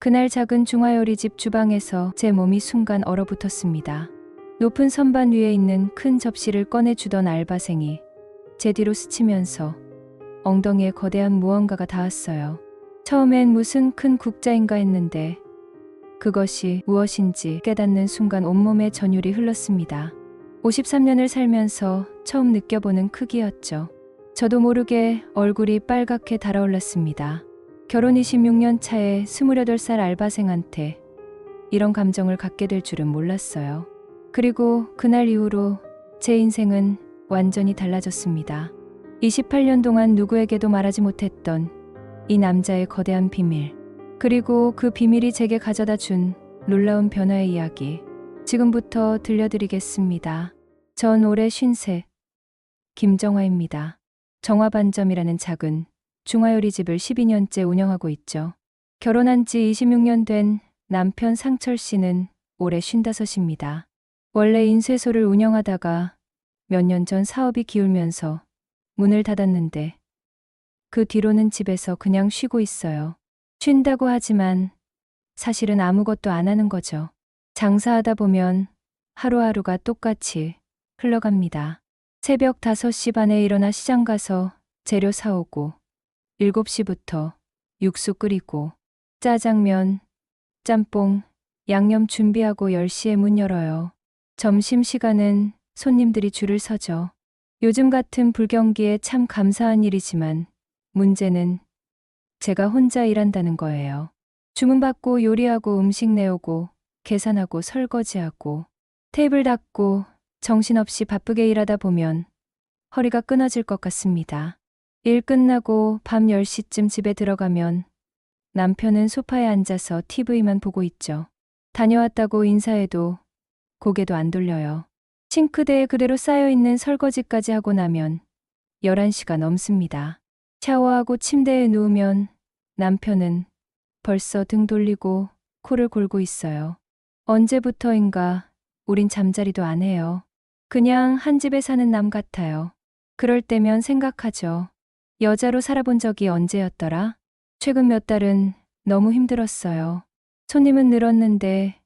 그날 작은 중화요리집 주방에서 제 몸이 순간 얼어붙었습니다. 높은 선반 위에 있는 큰 접시를 꺼내주던 알바생이 제 뒤로 스치면서 엉덩이에 거대한 무언가가 닿았어요. 처음엔 무슨 큰 국자인가 했는데 그것이 무엇인지 깨닫는 순간 온몸에 전율이 흘렀습니다. 53년을 살면서 처음 느껴보는 크기였죠. 저도 모르게 얼굴이 빨갛게 달아올랐습니다. 결혼 26년 차에 28살 알바생한테 이런 감정을 갖게 될 줄은 몰랐어요. 그리고 그날 이후로 제 인생은 완전히 달라졌습니다. 28년 동안 누구에게도 말하지 못했던 이 남자의 거대한 비밀, 그리고 그 비밀이 제게 가져다 준 놀라운 변화의 이야기, 지금부터 들려드리겠습니다. 전 올해 53, 김정화입니다. 정화반점이라는 작은 중화요리집을 12년째 운영하고 있죠. 결혼한 지 26년 된 남편 상철 씨는 올해 55입니다. 원래 인쇄소를 운영하다가 몇 년 전 사업이 기울면서 문을 닫았는데 그 뒤로는 집에서 그냥 쉬고 있어요. 쉰다고 하지만 사실은 아무것도 안 하는 거죠. 장사하다 보면 하루하루가 똑같이 흘러갑니다. 새벽 5시 반에 일어나 시장 가서 재료 사오고 7시부터 육수 끓이고 짜장면, 짬뽕, 양념 준비하고 10시에 문 열어요. 점심시간은 손님들이 줄을 서죠. 요즘 같은 불경기에 참 감사한 일이지만 문제는 제가 혼자 일한다는 거예요. 주문받고 요리하고 음식 내오고 계산하고 설거지하고 테이블 닦고 정신없이 바쁘게 일하다 보면 허리가 끊어질 것 같습니다. 일 끝나고 밤 10시쯤 집에 들어가면 남편은 소파에 앉아서 TV만 보고 있죠. 다녀왔다고 인사해도 고개도 안 돌려요. 싱크대에 그대로 쌓여있는 설거지까지 하고 나면 11시가 넘습니다. 샤워하고 침대에 누우면 남편은 벌써 등 돌리고 코를 골고 있어요. 언제부터인가 우린 잠자리도 안 해요. 그냥 한 집에 사는 남 같아요. 그럴 때면 생각하죠. 여자로 살아본 적이 언제였더라? 최근 몇 달은 너무 힘들었어요. 손님은 늘었는데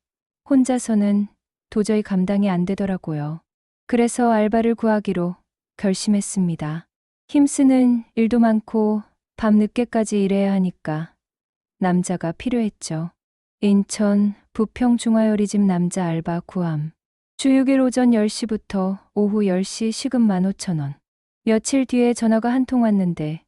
혼자서는 도저히 감당이 안 되더라고요. 그래서 알바를 구하기로 결심했습니다. 힘쓰는 일도 많고 밤 늦게까지 일해야 하니까 남자가 필요했죠. 인천 부평 중화요리집 남자 알바 구함. 주 6일 오전 10시부터 오후 10시 시급 15,000원. 며칠 뒤에 전화가 한 통 왔는데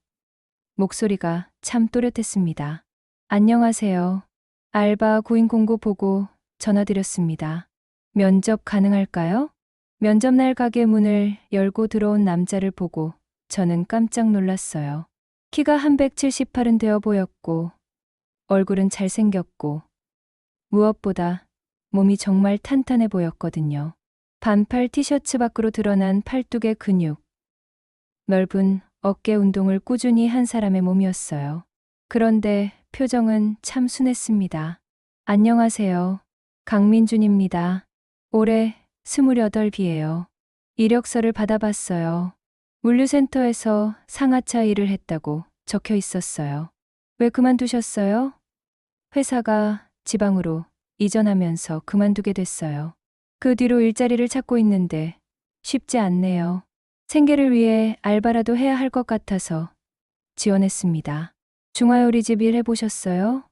목소리가 참 또렷했습니다. 안녕하세요. 알바 구인 공고 보고 전화드렸습니다. 면접 가능할까요? 면접날 가게 문을 열고 들어온 남자를 보고 저는 깜짝 놀랐어요. 키가 한 178은 되어 보였고 얼굴은 잘생겼고 무엇보다 몸이 정말 탄탄해 보였거든요. 반팔 티셔츠 밖으로 드러난 팔뚝의 근육, 넓은 어깨 운동을 꾸준히 한 사람의 몸이었어요. 그런데 표정은 참 순했습니다. 안녕하세요. 강민준입니다. 올해 28이에요. 이력서를 받아봤어요. 물류센터에서 상하차 일을 했다고 적혀 있었어요. 왜 그만두셨어요? 회사가 지방으로 이전하면서 그만두게 됐어요. 그 뒤로 일자리를 찾고 있는데 쉽지 않네요. 생계를 위해 알바라도 해야 할 것 같아서 지원했습니다. 중화요리집 일 해보셨어요?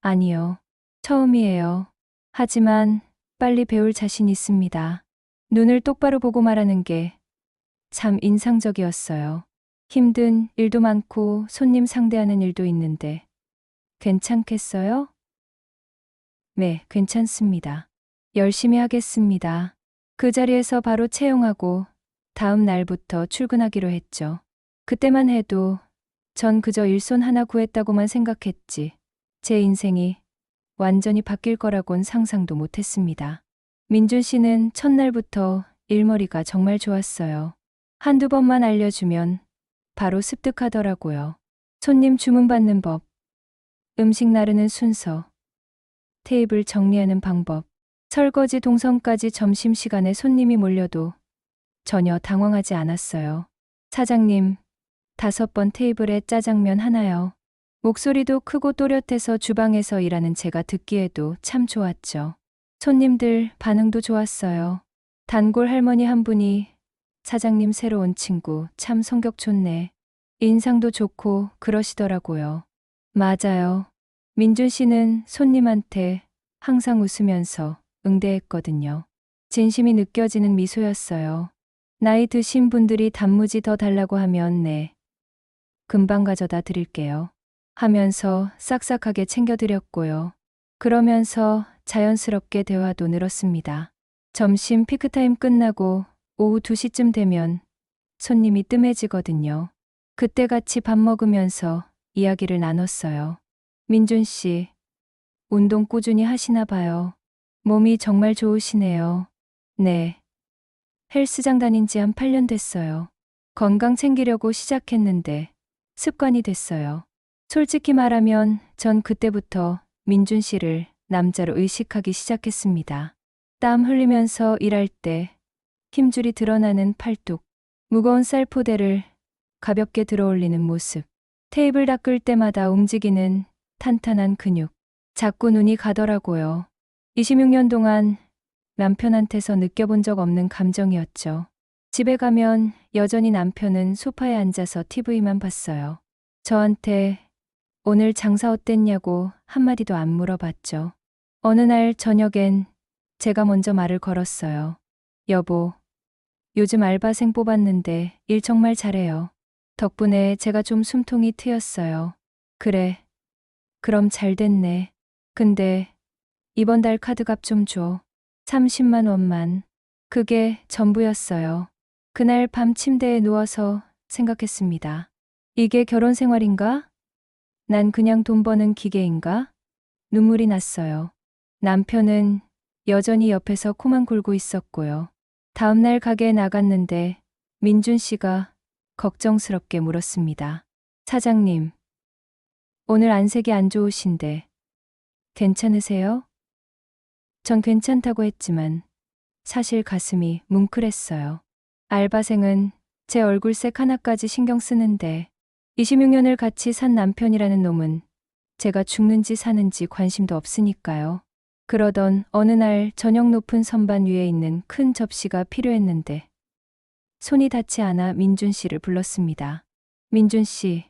아니요. 처음이에요. 하지만 빨리 배울 자신 있습니다. 눈을 똑바로 보고 말하는 게 참 인상적이었어요. 힘든 일도 많고 손님 상대하는 일도 있는데 괜찮겠어요? 네, 괜찮습니다. 열심히 하겠습니다. 그 자리에서 바로 채용하고 다음 날부터 출근하기로 했죠. 그때만 해도 전 그저 일손 하나 구했다고만 생각했지 제 인생이 완전히 바뀔 거라곤 상상도 못했습니다. 민준 씨는 첫날부터 일머리가 정말 좋았어요. 한두 번만 알려주면 바로 습득하더라고요. 손님 주문 받는 법, 음식 나르는 순서, 테이블 정리하는 방법, 설거지 동선까지 점심시간에 손님이 몰려도 전혀 당황하지 않았어요. 사장님, 5번 테이블에 짜장면 하나요. 목소리도 크고 또렷해서 주방에서 일하는 제가 듣기에도 참 좋았죠. 손님들 반응도 좋았어요. 단골 할머니 한 분이 사장님 새로운 친구 참 성격 좋네. 인상도 좋고 그러시더라고요. 맞아요. 민준 씨는 손님한테 항상 웃으면서 응대했거든요. 진심이 느껴지는 미소였어요. 나이 드신 분들이 단무지 더 달라고 하면 네. 금방 가져다 드릴게요. 하면서 싹싹하게 챙겨드렸고요. 그러면서 자연스럽게 대화도 늘었습니다. 점심 피크타임 끝나고 오후 2시쯤 되면 손님이 뜸해지거든요. 그때 같이 밥 먹으면서 이야기를 나눴어요. 민준 씨, 운동 꾸준히 하시나 봐요. 몸이 정말 좋으시네요. 네. 헬스장 다닌 지 한 8년 됐어요. 건강 챙기려고 시작했는데 습관이 됐어요. 솔직히 말하면 전 그때부터 민준 씨를 남자로 의식하기 시작했습니다. 땀 흘리면서 일할 때 힘줄이 드러나는 팔뚝, 무거운 쌀포대를 가볍게 들어올리는 모습, 테이블 닦을 때마다 움직이는 탄탄한 근육. 자꾸 눈이 가더라고요. 26년 동안 남편한테서 느껴본 적 없는 감정이었죠. 집에 가면 여전히 남편은 소파에 앉아서 TV만 봤어요. 저한테 오늘 장사 어땠냐고 한마디도 안 물어봤죠. 어느 날 저녁엔 제가 먼저 말을 걸었어요. 여보, 요즘 알바생 뽑았는데 일 정말 잘해요. 덕분에 제가 좀 숨통이 트였어요. 그래. 그럼 잘 됐네. 근데 이번 달 카드값 좀 줘. 30만 원만. 그게 전부였어요. 그날 밤 침대에 누워서 생각했습니다. 이게 결혼 생활인가? 난 그냥 돈 버는 기계인가? 눈물이 났어요. 남편은 여전히 옆에서 코만 골고 있었고요. 다음날 가게에 나갔는데 민준 씨가 걱정스럽게 물었습니다. 사장님, 오늘 안색이 안 좋으신데 괜찮으세요? 전 괜찮다고 했지만 사실 가슴이 뭉클했어요. 알바생은 제 얼굴색 하나까지 신경 쓰는데 26년을 같이 산 남편이라는 놈은 제가 죽는지 사는지 관심도 없으니까요. 그러던 어느 날 저녁 높은 선반 위에 있는 큰 접시가 필요했는데 손이 닿지 않아 민준 씨를 불렀습니다. 민준 씨,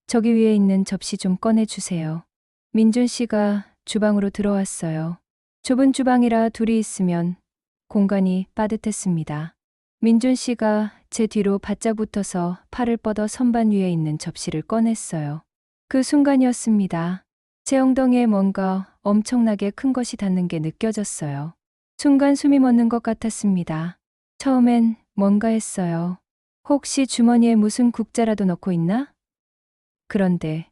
저기 위에 있는 접시 좀 꺼내주세요. 민준 씨가 주방으로 들어왔어요. 좁은 주방이라 둘이 있으면 공간이 빠듯했습니다. 민준 씨가 제 뒤로 바짝 붙어서 팔을 뻗어 선반 위에 있는 접시를 꺼냈어요. 그 순간이었습니다. 제 엉덩이에 뭔가 엄청나게 큰 것이 닿는 게 느껴졌어요. 순간 숨이 멎는 것 같았습니다. 처음엔 뭔가 했어요. 혹시 주머니에 무슨 국자라도 넣고 있나? 그런데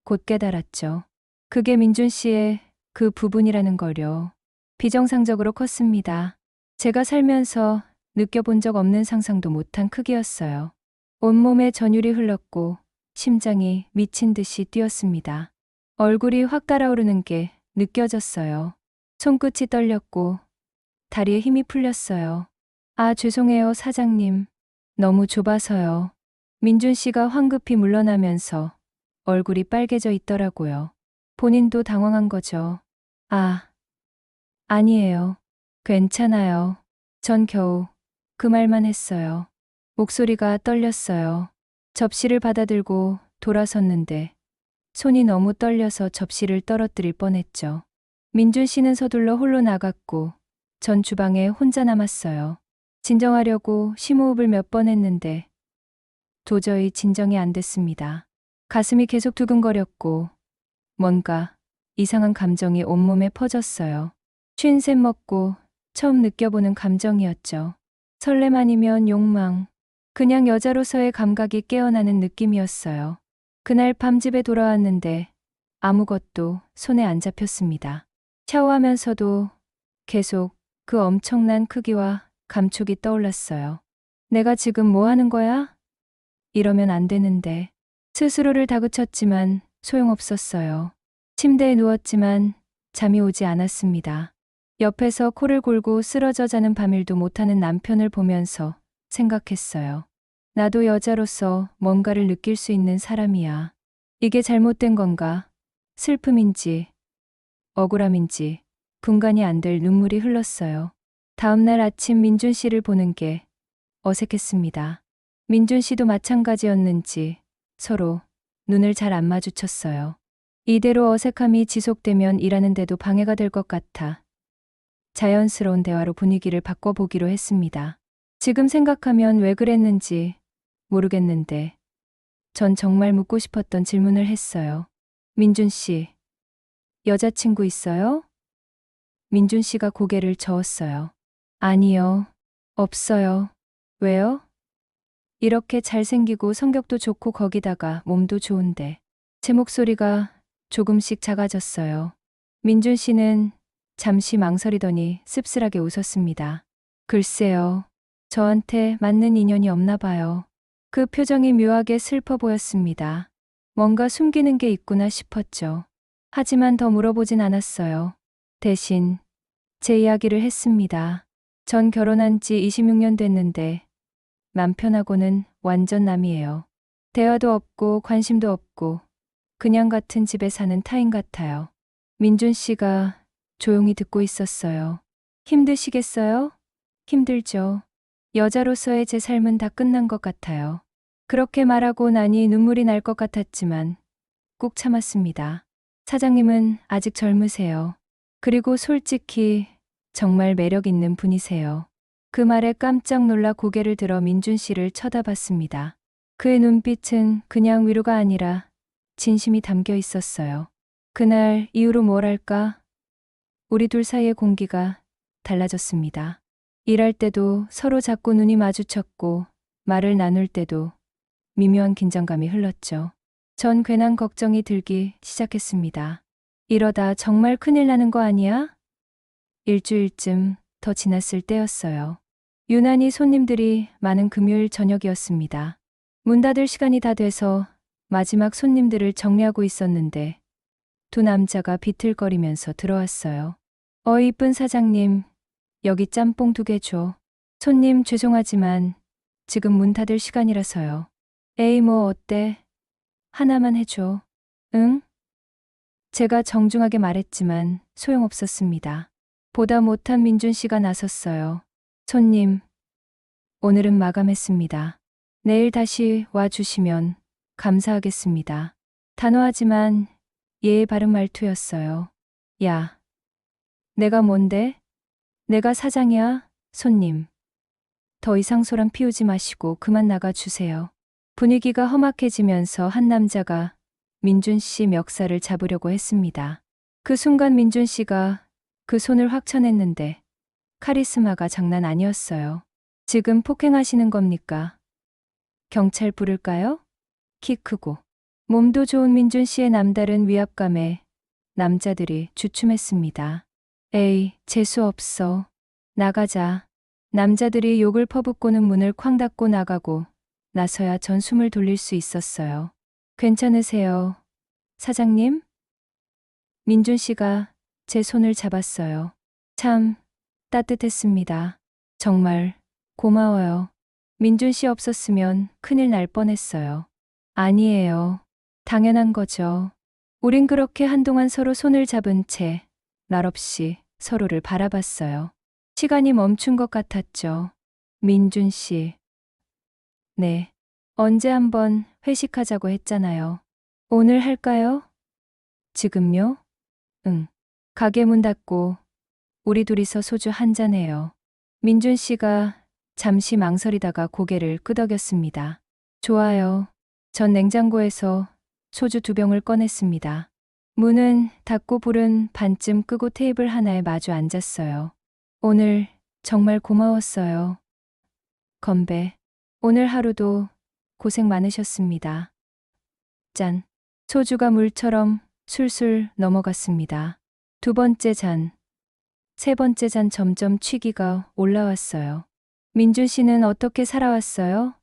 곧 깨달았죠. 그게 민준 씨의 그 부분이라는 걸요. 비정상적으로 컸습니다. 제가 살면서 느껴본 적 없는 상상도 못한 크기였어요. 온몸에 전율이 흘렀고 심장이 미친 듯이 뛰었습니다. 얼굴이 확 달아오르는 게 느껴졌어요. 손끝이 떨렸고 다리에 힘이 풀렸어요. 아, 죄송해요, 사장님. 너무 좁아서요. 민준 씨가 황급히 물러나면서 얼굴이 빨개져 있더라고요. 본인도 당황한 거죠. 아, 아니에요. 괜찮아요. 전 겨우 그 말만 했어요. 목소리가 떨렸어요. 접시를 받아들고 돌아섰는데 손이 너무 떨려서 접시를 떨어뜨릴 뻔했죠. 민준 씨는 서둘러 홀로 나갔고 전 주방에 혼자 남았어요. 진정하려고 심호흡을 몇 번 했는데 도저히 진정이 안 됐습니다. 가슴이 계속 두근거렸고 뭔가 이상한 감정이 온몸에 퍼졌어요. 쉰셋 먹고 처음 느껴보는 감정이었죠. 설렘 아니면 욕망, 그냥 여자로서의 감각이 깨어나는 느낌이었어요. 그날 밤 집에 돌아왔는데 아무것도 손에 안 잡혔습니다. 샤워하면서도 계속 그 엄청난 크기와 감촉이 떠올랐어요. 내가 지금 뭐 하는 거야? 이러면 안 되는데. 스스로를 다그쳤지만 소용없었어요. 침대에 누웠지만 잠이 오지 않았습니다. 옆에서 코를 골고 쓰러져 자는 밤일도 못하는 남편을 보면서 생각했어요. 나도 여자로서 뭔가를 느낄 수 있는 사람이야. 이게 잘못된 건가? 슬픔인지, 억울함인지, 분간이 안 될 눈물이 흘렀어요. 다음날 아침 민준 씨를 보는 게 어색했습니다. 민준 씨도 마찬가지였는지 서로 눈을 잘 안 마주쳤어요. 이대로 어색함이 지속되면 일하는데도 방해가 될 것 같아 자연스러운 대화로 분위기를 바꿔보기로 했습니다. 지금 생각하면 왜 그랬는지 모르겠는데 전 정말 묻고 싶었던 질문을 했어요. 민준 씨, 여자친구 있어요? 민준 씨가 고개를 저었어요. 아니요, 없어요. 왜요? 이렇게 잘생기고 성격도 좋고 거기다가 몸도 좋은데. 제 목소리가 조금씩 작아졌어요. 민준 씨는 잠시 망설이더니 씁쓸하게 웃었습니다. 글쎄요, 저한테 맞는 인연이 없나 봐요. 그 표정이 묘하게 슬퍼 보였습니다. 뭔가 숨기는 게 있구나 싶었죠. 하지만 더 물어보진 않았어요. 대신 제 이야기를 했습니다. 전 결혼한 지 26년 됐는데 남편하고는 완전 남이에요. 대화도 없고 관심도 없고 그냥 같은 집에 사는 타인 같아요. 민준 씨가 조용히 듣고 있었어요. 힘드시겠어요? 힘들죠. 여자로서의 제 삶은 다 끝난 것 같아요. 그렇게 말하고 나니 눈물이 날 것 같았지만 꾹 참았습니다. 사장님은 아직 젊으세요. 그리고 솔직히 정말 매력 있는 분이세요. 그 말에 깜짝 놀라 고개를 들어 민준 씨를 쳐다봤습니다. 그의 눈빛은 그냥 위로가 아니라 진심이 담겨 있었어요. 그날 이후로 뭐랄까, 우리 둘 사이의 공기가 달라졌습니다. 일할 때도 서로 자꾸 눈이 마주쳤고 말을 나눌 때도 미묘한 긴장감이 흘렀죠. 전 괜한 걱정이 들기 시작했습니다. 이러다 정말 큰일 나는 거 아니야? 일주일쯤 더 지났을 때였어요. 유난히 손님들이 많은 금요일 저녁이었습니다. 문 닫을 시간이 다 돼서 마지막 손님들을 정리하고 있었는데 두 남자가 비틀거리면서 들어왔어요. 이쁜 사장님, 여기 짬뽕 2개 줘. 손님 죄송하지만 지금 문 닫을 시간이라서요. 에이 뭐 어때? 하나만 해줘. 응? 제가 정중하게 말했지만 소용없었습니다. 보다 못한 민준 씨가 나섰어요. 손님, 오늘은 마감했습니다. 내일 다시 와주시면 감사하겠습니다. 단호하지만 예의 바른 말투였어요. 야, 내가 뭔데? 내가 사장이야, 손님. 더 이상 소란 피우지 마시고 그만 나가주세요. 분위기가 험악해지면서 한 남자가 민준 씨 멱살을 잡으려고 했습니다. 그 순간 민준 씨가 그 손을 확 쳐냈는데 카리스마가 장난 아니었어요. 지금 폭행하시는 겁니까? 경찰 부를까요? 키 크고 몸도 좋은 민준 씨의 남다른 위압감에 남자들이 주춤했습니다. 에이, 재수 없어. 나가자. 남자들이 욕을 퍼붓고는 문을 쾅 닫고 나가고 나서야 전 숨을 돌릴 수 있었어요. 괜찮으세요, 사장님? 민준 씨가 제 손을 잡았어요. 참 따뜻했습니다. 정말 고마워요. 민준 씨 없었으면 큰일 날 뻔했어요. 아니에요. 당연한 거죠. 우린 그렇게 한동안 서로 손을 잡은 채 말없이 서로를 바라봤어요. 시간이 멈춘 것 같았죠. 민준 씨. 네. 언제 한번 회식하자고 했잖아요. 오늘 할까요? 지금요? 응. 가게 문 닫고 우리 둘이서 소주 한 잔해요. 민준 씨가 잠시 망설이다가 고개를 끄덕였습니다. 좋아요. 전 냉장고에서 소주 2병을 꺼냈습니다. 문은 닫고 불은 반쯤 끄고 테이블 하나에 마주 앉았어요. 오늘 정말 고마웠어요. 건배. 오늘 하루도 고생 많으셨습니다. 짠. 소주가 물처럼 술술 넘어갔습니다. 2번째 잔. 3번째 잔 점점 취기가 올라왔어요. 민준 씨는 어떻게 살아왔어요?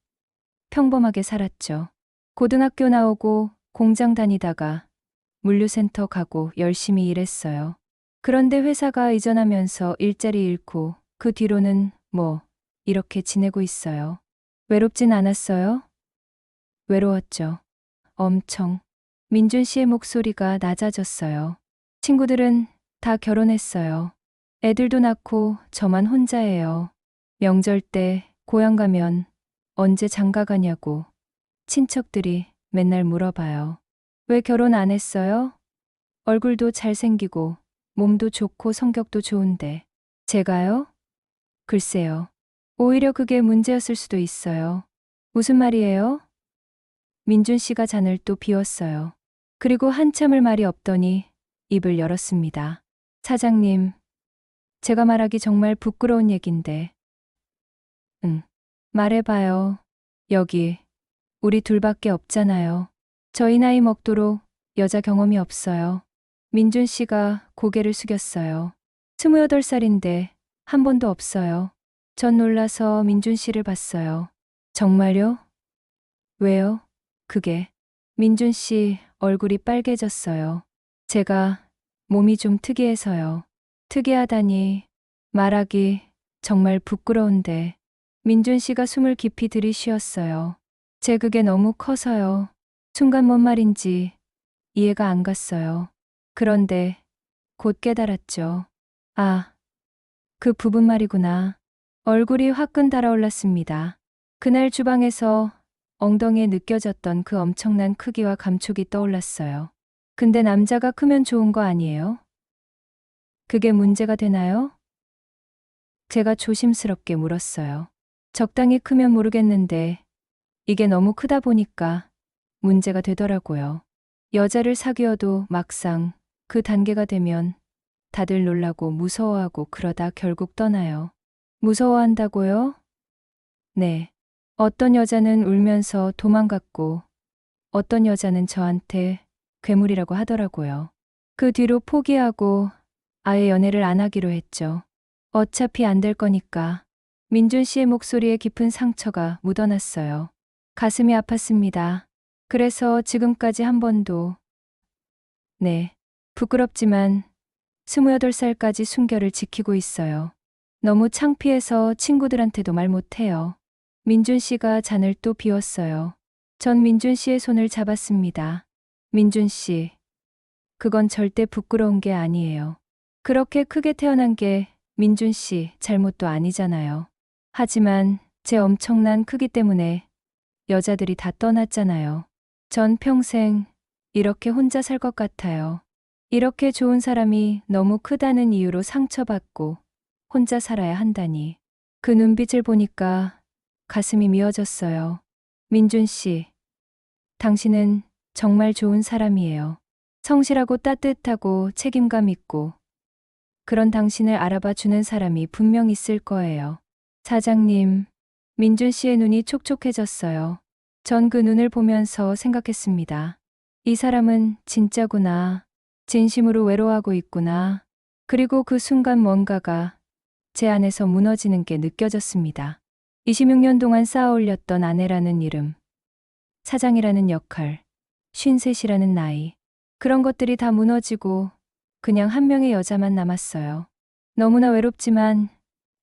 평범하게 살았죠. 고등학교 나오고 공장 다니다가 물류센터 가고 열심히 일했어요. 그런데 회사가 이전하면서 일자리 잃고 그 뒤로는 이렇게 지내고 있어요. 외롭진 않았어요? 외로웠죠. 엄청. 민준 씨의 목소리가 낮아졌어요. 친구들은 다 결혼했어요. 애들도 낳고 저만 혼자예요. 명절 때 고향 가면 언제 장가 가냐고 친척들이 맨날 물어봐요. 왜 결혼 안 했어요? 얼굴도 잘생기고 몸도 좋고 성격도 좋은데. 제가요? 글쎄요. 오히려 그게 문제였을 수도 있어요. 무슨 말이에요? 민준 씨가 잔을 또 비웠어요. 그리고 한참을 말이 없더니 입을 열었습니다. 사장님, 제가 말하기 정말 부끄러운 얘긴데. 응. 말해봐요. 여기 우리 둘밖에 없잖아요. 저희 나이 먹도록 여자 경험이 없어요. 민준 씨가 고개를 숙였어요. 28살인데 한 번도 없어요. 전 놀라서 민준 씨를 봤어요. 정말요? 왜요? 그게. 민준 씨 얼굴이 빨개졌어요. 제가 몸이 좀 특이해서요. 특이하다니 말하기 정말 부끄러운데. 민준 씨가 숨을 깊이 들이쉬었어요. 제 그게 너무 커서요. 순간 뭔 말인지 이해가 안 갔어요. 그런데 곧 깨달았죠. 아, 그 부분 말이구나. 얼굴이 화끈 달아올랐습니다. 그날 주방에서 엉덩이에 느껴졌던 그 엄청난 크기와 감촉이 떠올랐어요. 근데 남자가 크면 좋은 거 아니에요? 그게 문제가 되나요? 제가 조심스럽게 물었어요. 적당히 크면 모르겠는데 이게 너무 크다 보니까 문제가 되더라고요. 여자를 사귀어도 막상 그 단계가 되면 다들 놀라고 무서워하고 그러다 결국 떠나요. 무서워한다고요? 네. 어떤 여자는 울면서 도망갔고 어떤 여자는 저한테 괴물이라고 하더라고요. 그 뒤로 포기하고 아예 연애를 안 하기로 했죠. 어차피 안 될 거니까. 민준 씨의 목소리에 깊은 상처가 묻어났어요. 가슴이 아팠습니다. 그래서 지금까지 한 번도. 네. 부끄럽지만 28살까지 순결을 지키고 있어요. 너무 창피해서 친구들한테도 말 못해요. 민준 씨가 잔을 또 비웠어요. 전 민준 씨의 손을 잡았습니다. 민준 씨, 그건 절대 부끄러운 게 아니에요. 그렇게 크게 태어난 게 민준 씨 잘못도 아니잖아요. 하지만 제 엄청난 크기 때문에 여자들이 다 떠났잖아요. 전 평생 이렇게 혼자 살 것 같아요. 이렇게 좋은 사람이 너무 크다는 이유로 상처받고 혼자 살아야 한다니. 그 눈빛을 보니까 가슴이 미어졌어요. 민준 씨, 당신은 정말 좋은 사람이에요. 성실하고 따뜻하고 책임감 있고 그런 당신을 알아봐 주는 사람이 분명 있을 거예요. 사장님, 민준 씨의 눈이 촉촉해졌어요. 전 그 눈을 보면서 생각했습니다. 이 사람은 진짜구나. 진심으로 외로워하고 있구나. 그리고 그 순간 뭔가가 제 안에서 무너지는 게 느껴졌습니다. 26년 동안 쌓아 올렸던 아내라는 이름, 사장이라는 역할, 53이라는 나이. 그런 것들이 다 무너지고 그냥 한 명의 여자만 남았어요. 너무나 외롭지만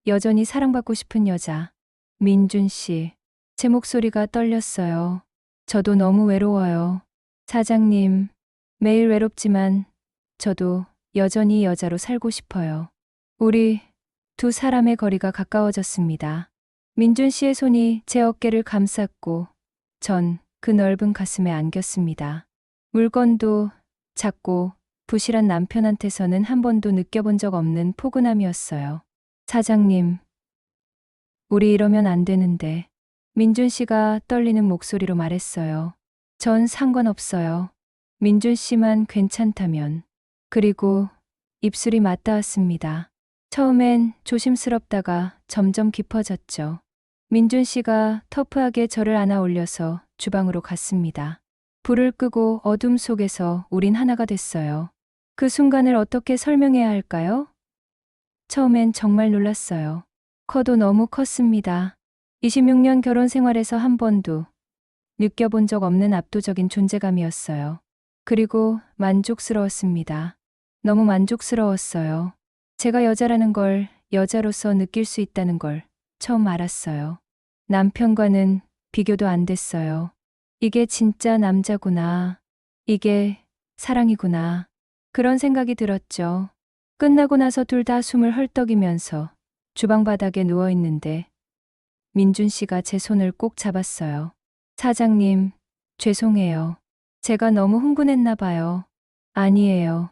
여전히 사랑받고 싶은 여자. 민준 씨. 제 목소리가 떨렸어요. 저도 너무 외로워요. 사장님, 매일 외롭지만 저도 여전히 여자로 살고 싶어요. 우리 두 사람의 거리가 가까워졌습니다. 민준 씨의 손이 제 어깨를 감쌌고 전 그 넓은 가슴에 안겼습니다. 물건도 작고 부실한 남편한테서는 한 번도 느껴본 적 없는 포근함이었어요. 사장님, 우리 이러면 안 되는데. 민준 씨가 떨리는 목소리로 말했어요. 전 상관없어요. 민준 씨만 괜찮다면. 그리고 입술이 맞닿았습니다. 처음엔 조심스럽다가 점점 깊어졌죠. 민준 씨가 터프하게 저를 안아 올려서 주방으로 갔습니다. 불을 끄고 어둠 속에서 우린 하나가 됐어요. 그 순간을 어떻게 설명해야 할까요? 처음엔 정말 놀랐어요. 커도 너무 컸습니다. 26년 결혼 생활에서 한 번도 느껴본 적 없는 압도적인 존재감이었어요. 그리고 만족스러웠습니다. 너무 만족스러웠어요. 제가 여자라는 걸 여자로서 느낄 수 있다는 걸 처음 알았어요. 남편과는 비교도 안 됐어요. 이게 진짜 남자구나. 이게 사랑이구나. 그런 생각이 들었죠. 끝나고 나서 둘 다 숨을 헐떡이면서 주방 바닥에 누워 있는데 민준 씨가 제 손을 꼭 잡았어요. 사장님, 죄송해요. 제가 너무 흥분했나 봐요. 아니에요.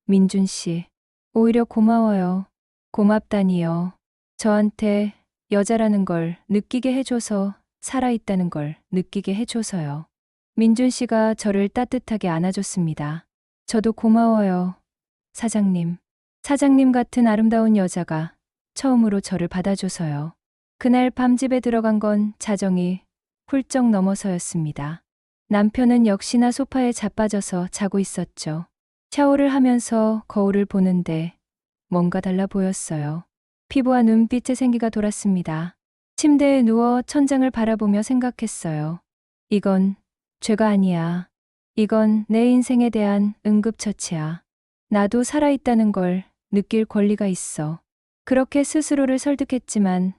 민준 씨, 오히려 고마워요. 고맙다니요. 저한테 여자라는 걸 느끼게 해줘서, 살아있다는 걸 느끼게 해줘서요. 민준 씨가 저를 따뜻하게 안아줬습니다. 저도 고마워요. 사장님. 사장님 같은 아름다운 여자가 처음으로 저를 받아줘서요. 그날 밤 집에 들어간 건 자정이 훌쩍 넘어서였습니다. 남편은 역시나 소파에 자빠져서 자고 있었죠. 샤워를 하면서 거울을 보는데 뭔가 달라 보였어요. 피부와 눈빛에 생기가 돌았습니다. 침대에 누워 천장을 바라보며 생각했어요. 이건 죄가 아니야. 이건 내 인생에 대한 응급처치야. 나도 살아있다는 걸 느낄 권리가 있어. 그렇게 스스로를 설득했지만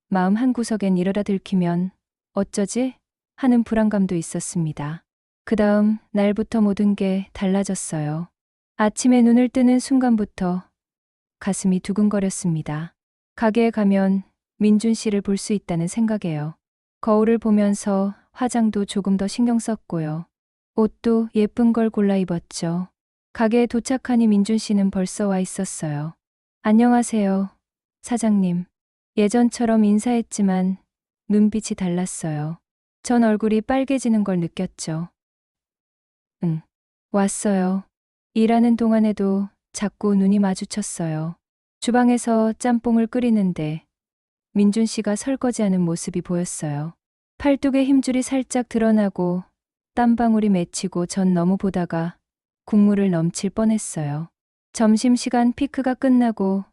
마음 한구석엔 이러다 들키면 어쩌지? 하는 불안감도 있었습니다. 그 다음 날부터 모든 게 달라졌어요. 아침에 눈을 뜨는 순간부터 가슴이 두근거렸습니다. 가게에 가면 민준 씨를 볼 수 있다는 생각에요. 거울을 보면서 화장도 조금 더 신경 썼고요. 옷도 예쁜 걸 골라 입었죠. 가게에 도착하니 민준 씨는 벌써 와 있었어요. 안녕하세요, 사장님. 예전처럼 인사했지만 눈빛이 달랐어요. 전 얼굴이 빨개지는 걸 느꼈죠. 응, 왔어요. 일하는 동안에도 자꾸 눈이 마주쳤어요. 주방에서 짬뽕을 끓이는데 민준 씨가 설거지하는 모습이 보였어요. 팔뚝에 힘줄이 살짝 드러나고 땀방울이 맺히고 전 너무 보다가 국물을 넘칠 뻔했어요. 점심시간 피크가 끝나고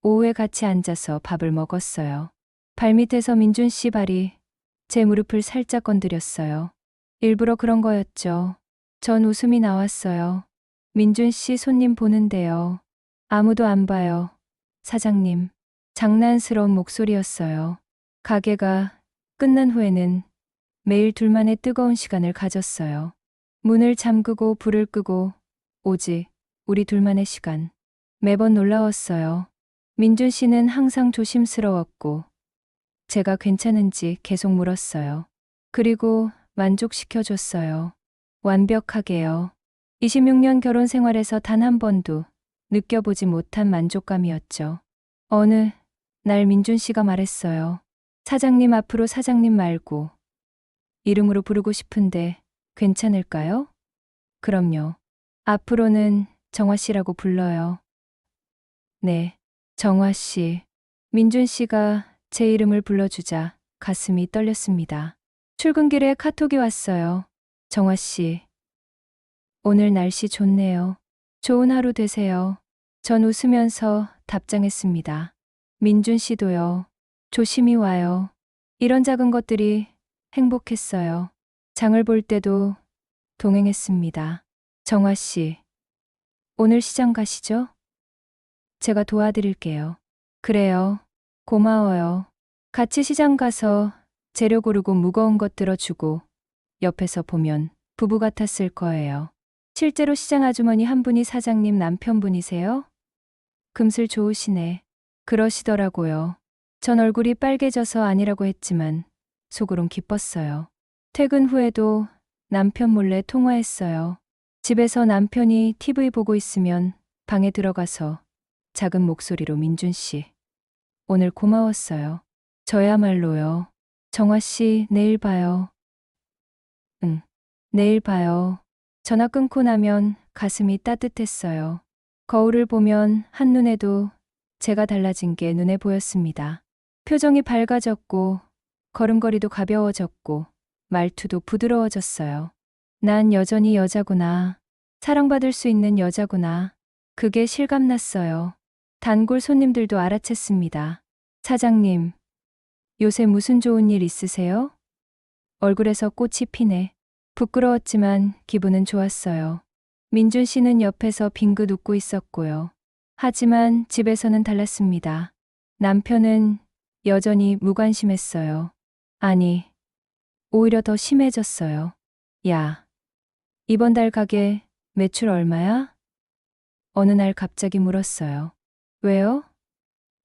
오후에 같이 앉아서 밥을 먹었어요. 발밑에서 민준 씨 발이 제 무릎을 살짝 건드렸어요. 일부러 그런 거였죠. 전 웃음이 나왔어요. 민준 씨 손님 보는데요. 아무도 안 봐요. 사장님. 장난스러운 목소리였어요. 가게가 끝난 후에는 매일 둘만의 뜨거운 시간을 가졌어요. 문을 잠그고 불을 끄고 오직 우리 둘만의 시간. 매번 놀라웠어요. 민준 씨는 항상 조심스러웠고 제가 괜찮은지 계속 물었어요. 그리고 만족시켜줬어요. 완벽하게요. 26년 결혼 생활에서 단 한 번도 느껴보지 못한 만족감이었죠. 어느 날 민준 씨가 말했어요. 사장님 앞으로 사장님 말고 이름으로 부르고 싶은데 괜찮을까요? 그럼요. 앞으로는 정화 씨라고 불러요. 네, 정화 씨. 민준 씨가 제 이름을 불러주자 가슴이 떨렸습니다. 출근길에 카톡이 왔어요. 정화 씨. 오늘 날씨 좋네요. 좋은 하루 되세요. 전 웃으면서 답장했습니다. 민준 씨도요. 조심히 와요. 이런 작은 것들이 행복했어요. 장을 볼 때도 동행했습니다. 정화 씨. 오늘 시장 가시죠? 제가 도와드릴게요. 그래요. 고마워요. 같이 시장 가서 재료 고르고 무거운 것 들어주고 옆에서 보면 부부 같았을 거예요. 실제로 시장 아주머니 한 분이 사장님 남편분이세요? 금슬 좋으시네. 그러시더라고요. 전 얼굴이 빨개져서 아니라고 했지만 속으론 기뻤어요. 퇴근 후에도 남편 몰래 통화했어요. 집에서 남편이 TV 보고 있으면 방에 들어가서 작은 목소리로 민준 씨. 오늘 고마웠어요. 저야말로요. 정화 씨, 내일 봐요. 응, 내일 봐요. 전화 끊고 나면 가슴이 따뜻했어요. 거울을 보면 한눈에도 제가 달라진 게 눈에 보였습니다. 표정이 밝아졌고 걸음걸이도 가벼워졌고 말투도 부드러워졌어요. 난 여전히 여자구나. 사랑받을 수 있는 여자구나. 그게 실감났어요. 단골 손님들도 알아챘습니다. 사장님, 요새 무슨 좋은 일 있으세요? 얼굴에서 꽃이 피네. 부끄러웠지만 기분은 좋았어요. 민준 씨는 옆에서 빙긋 웃고 있었고요. 하지만 집에서는 달랐습니다. 남편은 여전히 무관심했어요. 아니, 오히려 더 심해졌어요. 야, 이번 달 가게 매출 얼마야? 어느 날 갑자기 물었어요. 왜요?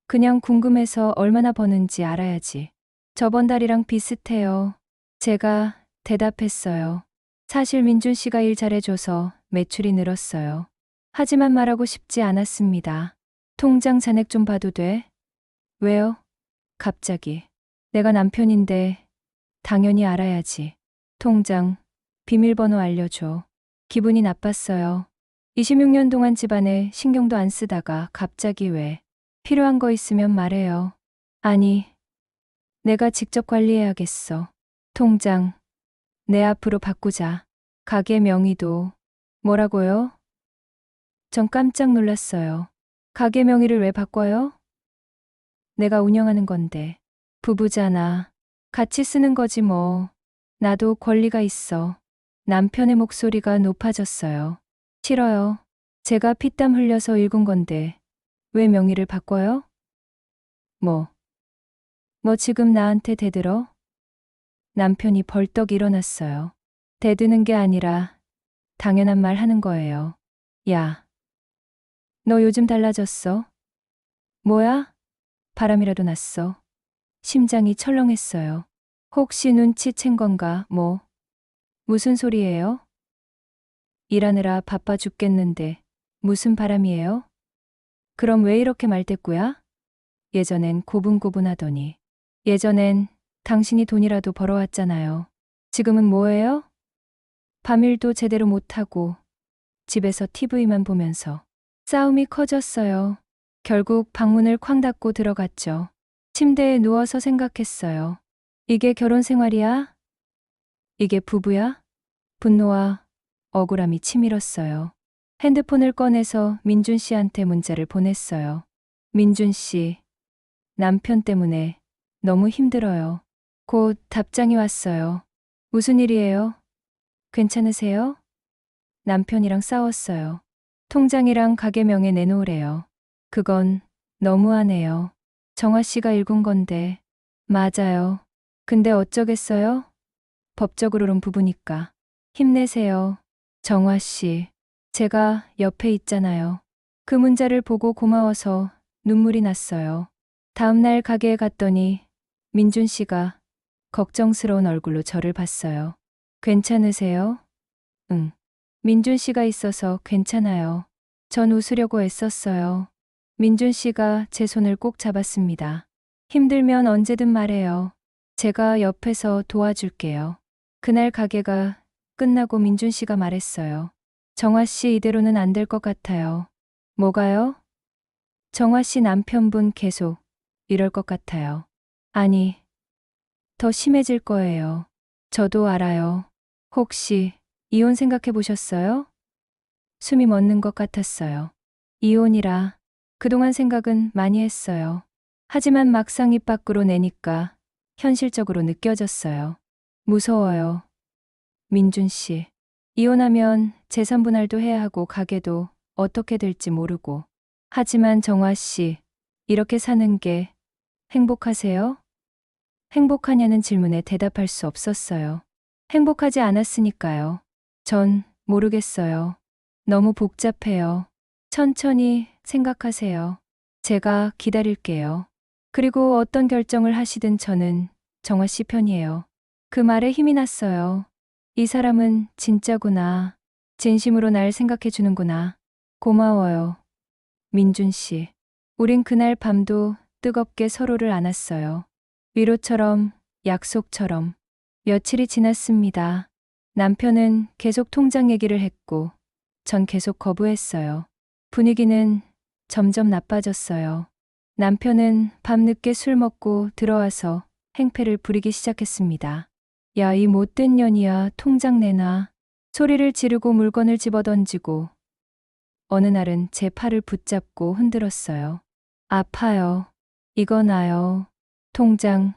그냥 궁금해서 얼마나 버는지 알아야지. 저번 달이랑 비슷해요. 제가 대답했어요. 사실 민준 씨가 일 잘해줘서 매출이 늘었어요. 하지만 말하고 싶지 않았습니다. 통장 잔액 좀 봐도 돼? 왜요? 갑자기. 내가 남편인데 당연히 알아야지. 통장, 비밀번호 알려줘. 기분이 나빴어요. 26년 동안 집안에 신경도 안 쓰다가 갑자기 왜? 필요한 거 있으면 말해요. 아니, 내가 직접 관리해야겠어. 통장, 내 앞으로 바꾸자. 가게 명의도. 뭐라고요? 전 깜짝 놀랐어요. 가게 명의를 왜 바꿔요? 내가 운영하는 건데. 부부잖아. 같이 쓰는 거지 뭐. 나도 권리가 있어. 남편의 목소리가 높아졌어요. 싫어요. 제가 피땀 흘려서 읽은 건데. 왜 명의를 바꿔요? 뭐 지금 나한테 대들어? 남편이 벌떡 일어났어요. 대드는 게 아니라 당연한 말 하는 거예요. 야, 너 요즘 달라졌어? 뭐야? 바람이라도 났어. 심장이 철렁했어요. 혹시 눈치챈 건가, 뭐? 무슨 소리예요? 일하느라 바빠 죽겠는데 무슨 바람이에요? 그럼 왜 이렇게 말대꾸야? 예전엔 고분고분하더니. 예전엔 당신이 돈이라도 벌어왔잖아요. 지금은 뭐예요? 밤일도 제대로 못하고 집에서 TV만 보면서. 싸움이 커졌어요. 결국 방문을 쾅 닫고 들어갔죠. 침대에 누워서 생각했어요. 이게 결혼 생활이야? 이게 부부야? 분노와 억울함이 치밀었어요. 핸드폰을 꺼내서 민준 씨한테 문자를 보냈어요. 민준 씨, 남편 때문에 너무 힘들어요. 곧 답장이 왔어요. 무슨 일이에요? 괜찮으세요? 남편이랑 싸웠어요. 통장이랑 가게 명에 내놓으래요. 그건 너무하네요. 정화 씨가 읽은 건데. 맞아요. 근데 어쩌겠어요? 법적으로는 부부니까. 힘내세요. 정화 씨. 제가 옆에 있잖아요. 그 문자를 보고 고마워서 눈물이 났어요. 다음 날 가게에 갔더니 민준 씨가 걱정스러운 얼굴로 저를 봤어요. 괜찮으세요? 응. 민준 씨가 있어서 괜찮아요. 전 웃으려고 애썼어요. 민준 씨가 제 손을 꼭 잡았습니다. 힘들면 언제든 말해요. 제가 옆에서 도와줄게요. 그날 가게가 끝나고 민준 씨가 말했어요. 정화 씨 이대로는 안 될 것 같아요. 뭐가요? 정화 씨 남편분 계속 이럴 것 같아요. 아니, 더 심해질 거예요. 저도 알아요. 혹시 이혼 생각해 보셨어요? 숨이 멎는 것 같았어요. 이혼이라 그동안 생각은 많이 했어요. 하지만 막상 입 밖으로 내니까 현실적으로 느껴졌어요. 무서워요. 민준 씨. 이혼하면 재산 분할도 해야 하고 가게도 어떻게 될지 모르고. 하지만 정화 씨, 이렇게 사는 게 행복하세요? 행복하냐는 질문에 대답할 수 없었어요. 행복하지 않았으니까요. 전 모르겠어요. 너무 복잡해요. 천천히 생각하세요. 제가 기다릴게요. 그리고 어떤 결정을 하시든 저는 정화 씨 편이에요. 그 말에 힘이 났어요. 이 사람은 진짜구나. 진심으로 날 생각해 주는구나. 고마워요. 민준 씨. 우린 그날 밤도 뜨겁게 서로를 안았어요. 위로처럼, 약속처럼. 며칠이 지났습니다. 남편은 계속 통장 얘기를 했고, 전 계속 거부했어요. 분위기는 점점 나빠졌어요. 남편은 밤늦게 술 먹고 들어와서 행패를 부리기 시작했습니다. 야, 이 못된 년이야, 통장 내놔. 소리를 지르고 물건을 집어던지고, 어느 날은 제 팔을 붙잡고 흔들었어요. 아파요. 이거 나요. 통장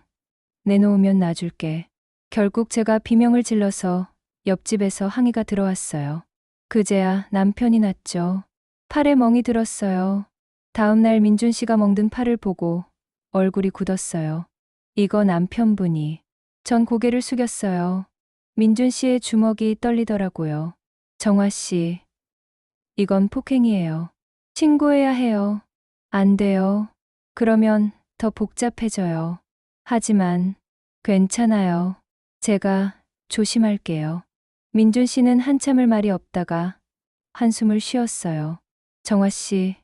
내놓으면 놔줄게. 결국 제가 비명을 질러서 옆집에서 항의가 들어왔어요. 그제야 남편이 났죠. 팔에 멍이 들었어요. 다음 날 민준 씨가 멍든 팔을 보고 얼굴이 굳었어요. 이거 남편분이. 전 고개를 숙였어요. 민준 씨의 주먹이 떨리더라고요. 정화 씨, 이건 폭행이에요. 신고해야 해요. 안 돼요. 그러면 더 복잡해져요. 하지만 괜찮아요. 제가 조심할게요. 민준 씨는 한참을 말이 없다가 한숨을 쉬었어요. 정화 씨,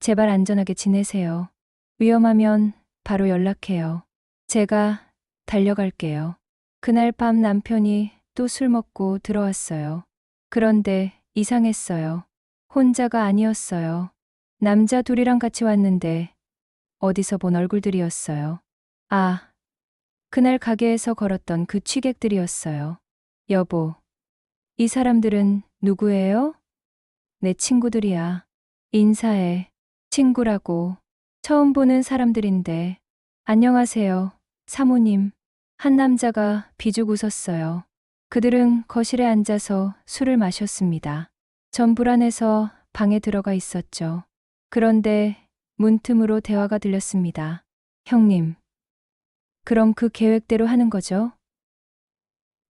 제발 안전하게 지내세요. 위험하면 바로 연락해요. 제가 달려갈게요. 그날 밤 남편이 또 술 먹고 들어왔어요. 그런데 이상했어요. 혼자가 아니었어요. 남자 둘이랑 같이 왔는데 어디서 본 얼굴들이었어요. 아, 그날 가게에서 걸었던 그 취객들이었어요. 여보, 이 사람들은 누구예요? 내 친구들이야. 인사해. 친구라고. 처음 보는 사람들인데. 안녕하세요, 사모님. 한 남자가 비죽 웃었어요. 그들은 거실에 앉아서 술을 마셨습니다. 전 불안해서 방에 들어가 있었죠. 그런데 문틈으로 대화가 들렸습니다. 형님, 그럼 그 계획대로 하는 거죠?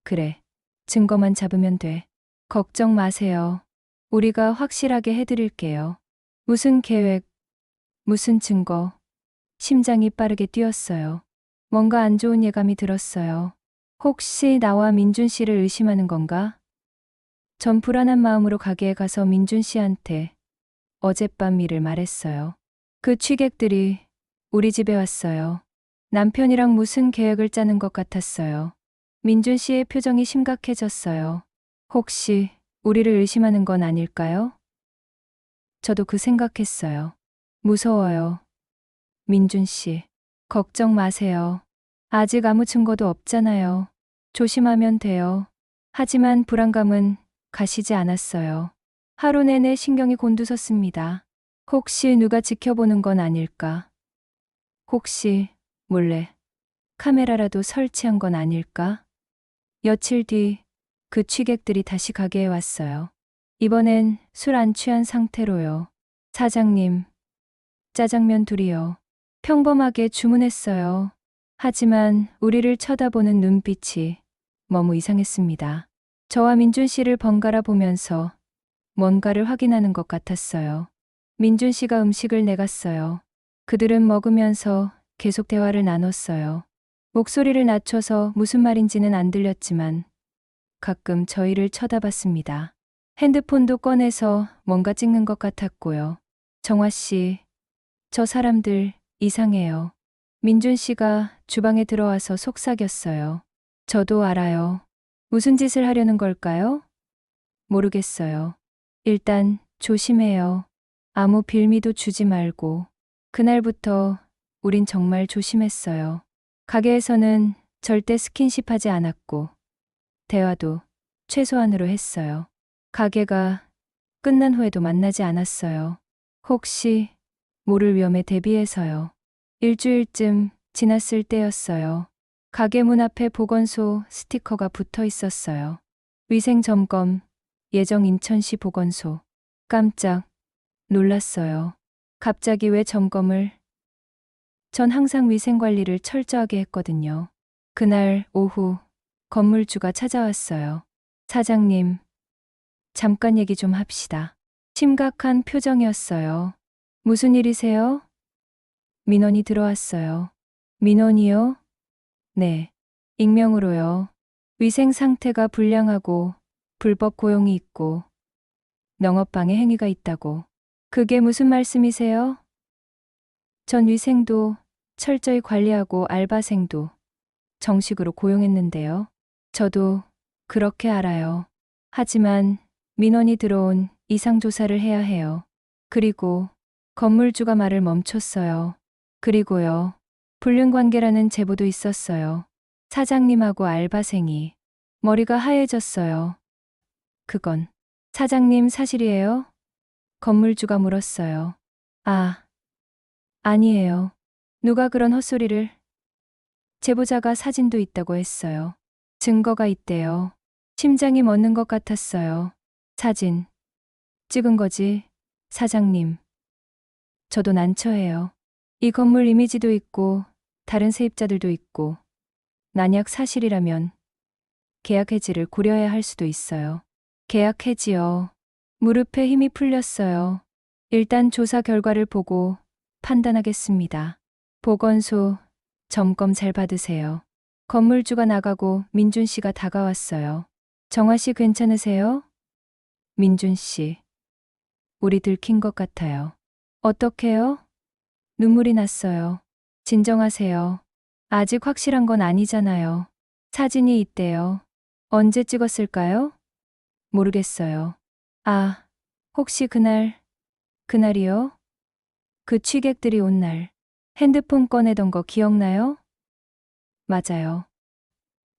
그래. 증거만 잡으면 돼. 걱정 마세요. 우리가 확실하게 해드릴게요. 무슨 계획, 무슨 증거. 심장이 빠르게 뛰었어요. 뭔가 안 좋은 예감이 들었어요. 혹시 나와 민준 씨를 의심하는 건가? 전 불안한 마음으로 가게에 가서 민준 씨한테 어젯밤 일을 말했어요. 그 취객들이 우리 집에 왔어요. 남편이랑 무슨 계획을 짜는 것 같았어요. 민준 씨의 표정이 심각해졌어요. 혹시 우리를 의심하는 건 아닐까요? 저도 그 생각했어요. 무서워요. 민준 씨, 걱정 마세요. 아직 아무 증거도 없잖아요. 조심하면 돼요. 하지만 불안감은 가시지 않았어요. 하루 내내 신경이 곤두섰습니다. 혹시 누가 지켜보는 건 아닐까? 혹시 몰래 카메라라도 설치한 건 아닐까? 며칠 뒤 그 취객들이 다시 가게에 왔어요. 이번엔 술 안 취한 상태로요. 사장님, 짜장면 둘이요. 평범하게 주문했어요. 하지만 우리를 쳐다보는 눈빛이 너무 이상했습니다. 저와 민준 씨를 번갈아 보면서 뭔가를 확인하는 것 같았어요. 민준 씨가 음식을 내갔어요. 그들은 먹으면서 계속 대화를 나눴어요. 목소리를 낮춰서 무슨 말인지는 안 들렸지만 가끔 저희를 쳐다봤습니다. 핸드폰도 꺼내서 뭔가 찍는 것 같았고요. 정화 씨, 저 사람들 이상해요. 민준 씨가 주방에 들어와서 속삭였어요. 저도 알아요. 무슨 짓을 하려는 걸까요? 모르겠어요. 일단 조심해요. 아무 빌미도 주지 말고. 그날부터 우린 정말 조심했어요. 가게에서는 절대 스킨십 하지 않았고, 대화도 최소한으로 했어요. 가게가 끝난 후에도 만나지 않았어요. 혹시 모를 위험에 대비해서요. 일주일쯤 지났을 때였어요. 가게 문 앞에 보건소 스티커가 붙어 있었어요. 위생 점검, 예정 인천시 보건소. 깜짝 놀랐어요. 갑자기 왜 점검을? 전 항상 위생 관리를 철저하게 했거든요. 그날 오후 건물주가 찾아왔어요. 사장님, 잠깐 얘기 좀 합시다. 심각한 표정이었어요. 무슨 일이세요? 민원이 들어왔어요. 민원이요? 네. 익명으로요. 위생 상태가 불량하고 불법 고용이 있고 영업방해 행위가 있다고. 그게 무슨 말씀이세요? 전 위생도 철저히 관리하고 알바생도 정식으로 고용했는데요. 저도 그렇게 알아요. 하지만 민원이 들어온 이상 조사를 해야 해요. 그리고 건물주가 말을 멈췄어요. 그리고요. 불륜관계라는 제보도 있었어요. 사장님하고 알바생이. 머리가 하얘졌어요. 그건 사장님 사실이에요? 건물주가 물었어요. 아, 아니에요. 누가 그런 헛소리를. 제보자가 사진도 있다고 했어요. 증거가 있대요. 심장이 멎는 것 같았어요. 사진. 찍은 거지, 사장님. 저도 난처해요. 이 건물 이미지도 있고 다른 세입자들도 있고 만약 사실이라면 계약 해지를 고려해야 할 수도 있어요. 계약 해지요. 무릎에 힘이 풀렸어요. 일단 조사 결과를 보고 판단하겠습니다. 보건소 점검 잘 받으세요. 건물주가 나가고 민준 씨가 다가왔어요. 정화 씨 괜찮으세요? 민준 씨. 우리 들킨 것 같아요. 어떡해요? 눈물이 났어요. 진정하세요. 아직 확실한 건 아니잖아요. 사진이 있대요. 언제 찍었을까요? 모르겠어요. 아, 혹시 그날이요? 그 취객들이 온 날. 핸드폰 꺼내던 거 기억나요? 맞아요.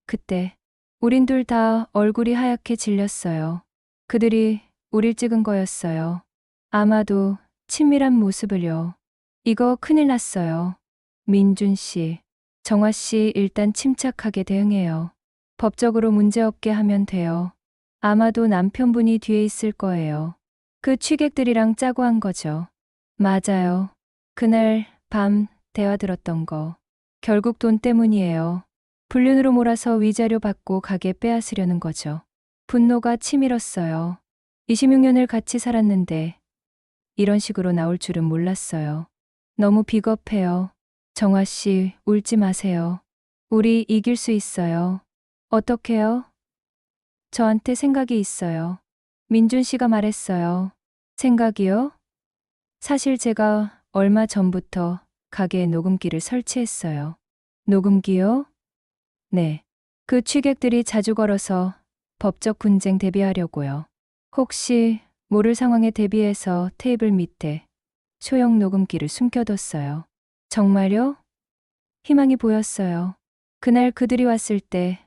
그때, 우린 둘 다 얼굴이 하얗게 질렸어요. 그들이 우릴 찍은 거였어요. 아마도 친밀한 모습을요. 이거 큰일 났어요. 민준 씨, 정화 씨 일단 침착하게 대응해요. 법적으로 문제없게 하면 돼요. 아마도 남편분이 뒤에 있을 거예요. 그 취객들이랑 짜고 한 거죠. 맞아요. 그날 밤 대화 들었던 거. 결국 돈 때문이에요. 불륜으로 몰아서 위자료 받고 가게 빼앗으려는 거죠. 분노가 치밀었어요. 26년을 같이 살았는데 이런 식으로 나올 줄은 몰랐어요. 너무 비겁해요. 정화 씨, 울지 마세요. 우리 이길 수 있어요. 어떡해요? 저한테 생각이 있어요. 민준 씨가 말했어요. 생각이요? 사실 제가 얼마 전부터 가게에 녹음기를 설치했어요. 녹음기요? 네. 그 취객들이 자주 걸어서 법적 분쟁 대비하려고요. 혹시 모를 상황에 대비해서 테이블 밑에 소형 녹음기를 숨겨뒀어요. 정말요? 희망이 보였어요. 그날 그들이 왔을 때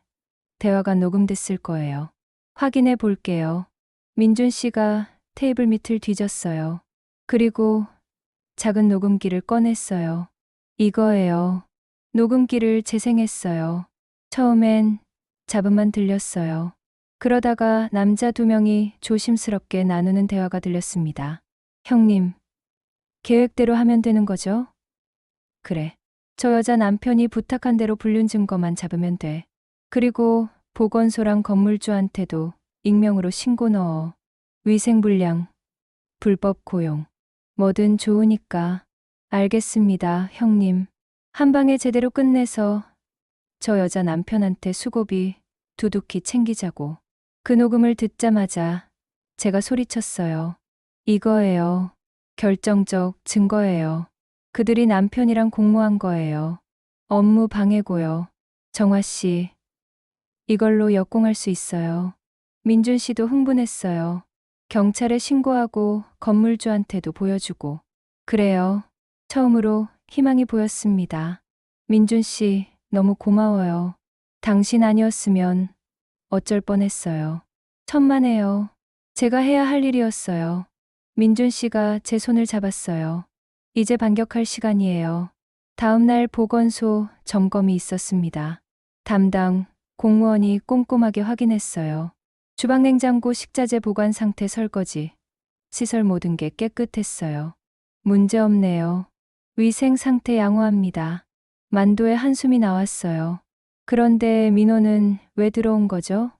대화가 녹음됐을 거예요. 확인해 볼게요. 민준 씨가 테이블 밑을 뒤졌어요. 그리고 작은 녹음기를 꺼냈어요. 이거예요. 녹음기를 재생했어요. 처음엔 잡음만 들렸어요. 그러다가 남자 두 명이 조심스럽게 나누는 대화가 들렸습니다. 형님, 계획대로 하면 되는 거죠? 그래. 저 여자 남편이 부탁한 대로 불륜 증거만 잡으면 돼. 그리고 보건소랑 건물주한테도 익명으로 신고 넣어. 위생불량, 불법 고용. 뭐든 좋으니까. 알겠습니다, 형님. 한 방에 제대로 끝내서 저 여자 남편한테 수고비 두둑히 챙기자고. 그 녹음을 듣자마자 제가 소리쳤어요. 이거예요. 결정적 증거예요. 그들이 남편이랑 공모한 거예요. 업무 방해고요. 정화 씨, 이걸로 역공할 수 있어요. 민준 씨도 흥분했어요. 경찰에 신고하고 건물주한테도 보여주고. 그래요. 처음으로 희망이 보였습니다. 민준 씨, 너무 고마워요. 당신 아니었으면 어쩔 뻔했어요. 천만에요. 제가 해야 할 일이었어요. 민준 씨가 제 손을 잡았어요. 이제 반격할 시간이에요. 다음 날 보건소 점검이 있었습니다. 담당 공무원이 꼼꼼하게 확인했어요. 주방 냉장고 식자재 보관 상태 설거지, 시설 모든 게 깨끗했어요. 문제 없네요. 위생 상태 양호합니다. 만도의 한숨이 나왔어요. 그런데 민호는 왜 들어온 거죠?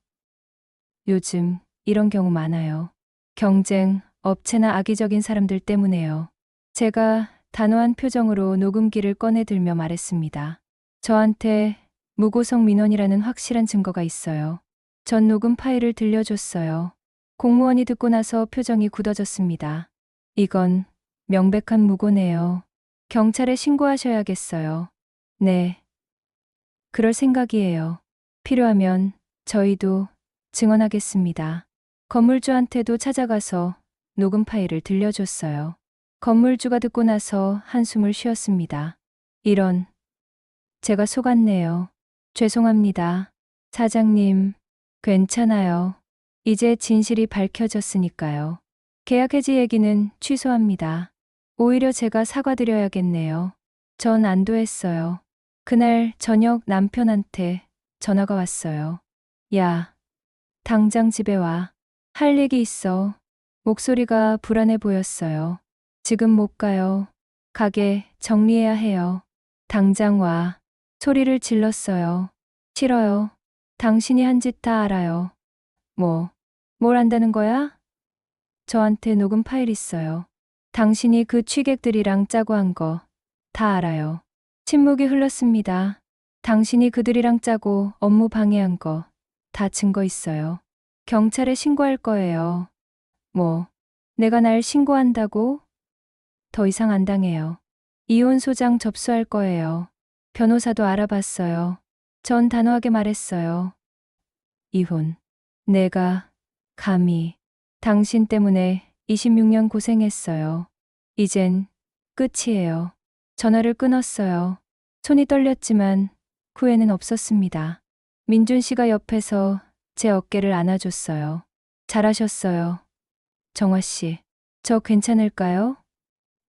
요즘 이런 경우 많아요. 경쟁, 업체나 악의적인 사람들 때문에요. 제가 단호한 표정으로 녹음기를 꺼내들며 말했습니다. 저한테 무고성 민원이라는 확실한 증거가 있어요. 전 녹음 파일을 들려줬어요. 공무원이 듣고 나서 표정이 굳어졌습니다. 이건 명백한 무고네요. 경찰에 신고하셔야겠어요. 네. 그럴 생각이에요. 필요하면 저희도 증언하겠습니다. 건물주한테도 찾아가서 녹음 파일을 들려줬어요. 건물주가 듣고 나서 한숨을 쉬었습니다. 이런, 제가 속았네요. 죄송합니다. 사장님, 괜찮아요. 이제 진실이 밝혀졌으니까요. 계약 해지 얘기는 취소합니다. 오히려 제가 사과드려야겠네요. 전 안도했어요. 그날 저녁 남편한테 전화가 왔어요. 야, 당장 집에 와. 할 얘기 있어. 목소리가 불안해 보였어요. 지금 못 가요. 가게 정리해야 해요. 당장 와. 소리를 질렀어요. 싫어요. 당신이 한 짓 다 알아요. 뭐, 뭘 안다는 거야? 저한테 녹음 파일 있어요. 당신이 그 취객들이랑 짜고 한 거 다 알아요. 침묵이 흘렀습니다. 당신이 그들이랑 짜고 업무 방해한 거 다 증거 있어요. 경찰에 신고할 거예요. 뭐, 내가 날 신고한다고? 더 이상 안 당해요. 이혼 소장 접수할 거예요. 변호사도 알아봤어요. 전 단호하게 말했어요. 이혼. 내가 감히 당신 때문에 26년 고생했어요. 이젠 끝이에요. 전화를 끊었어요. 손이 떨렸지만 후회는 없었습니다. 민준 씨가 옆에서 제 어깨를 안아줬어요. 잘하셨어요. 정화 씨, 저 괜찮을까요?